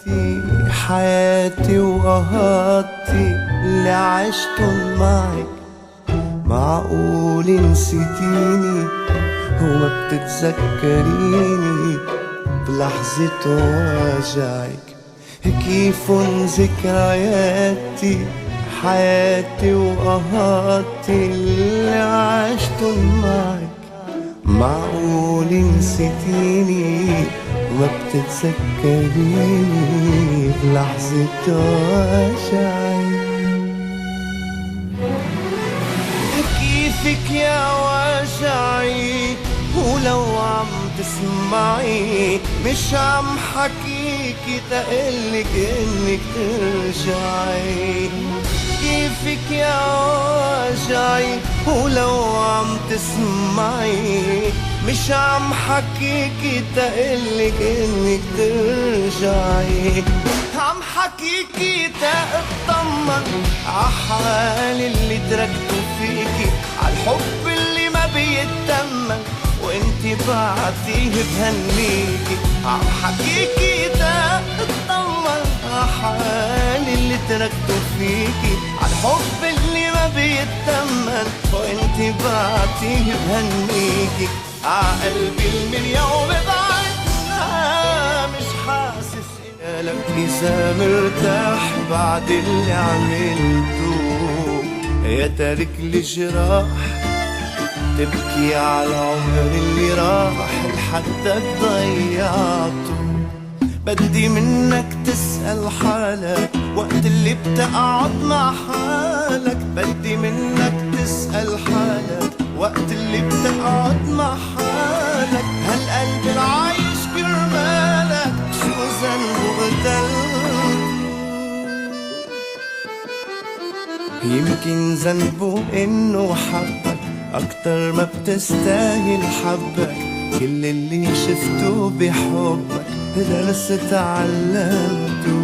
حياتي وقهاتي اللي عشتن معك، معقول نسيتيني وما بتتذكريني بلحظة وجعك؟ كيفن ذكرياتي حياتي وقهاتي اللي عشتن معك، معقول نسيتيني وما بتتذكريني بلحظة وجعك؟ كيفك يا وجعي ولو عم تسمعي مش عم حكيكي تقلك انك ترجعي. كيفك يا وجعي ولو عم تسمعي مش عم حكيكي تقلك انك ترجعي. عم حكيكي تأطمن عحالي اللي تركته فيكي، عالحب اللي ما بيتمن وانتي بعتيه بهنيكي. عم حكيكي تأطمن عحالي اللي تركته فيكي، عالحب اللي ما بيتمن وانتي بعتيه بهنيكي. عقلبي المليون بعدنا مش حاسس لك إذا مرتاح بعد اللي عملته، يا تارك لي جراح تبكي على العمر اللي راح لحدك ضيعته. بدي منك تسأل حالك وقت اللي بتقعد مع حالك، بدي منك تسأل حالك وقت اللي بتقعد مع حالك. هالقلب العايش كرمالك شو ذنبه قتلته؟ يمكن ذنبه انه حبك اكتر ما بتستاهل حبك. كل اللي شفته بحبك درس تعلمته.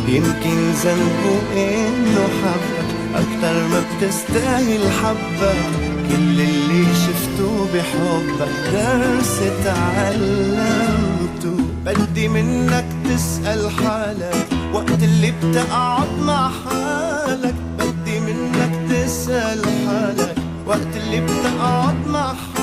يمكن ذنبه انه حبك اكتر ما بتستاهل حبك. كل اللي شفته بحبك درس تعلمته. بدي منك تسأل حالك وقت اللي بتقعد مع حالك، بدي منك تسأل حالك وقت اللي بتقعد مع حالك.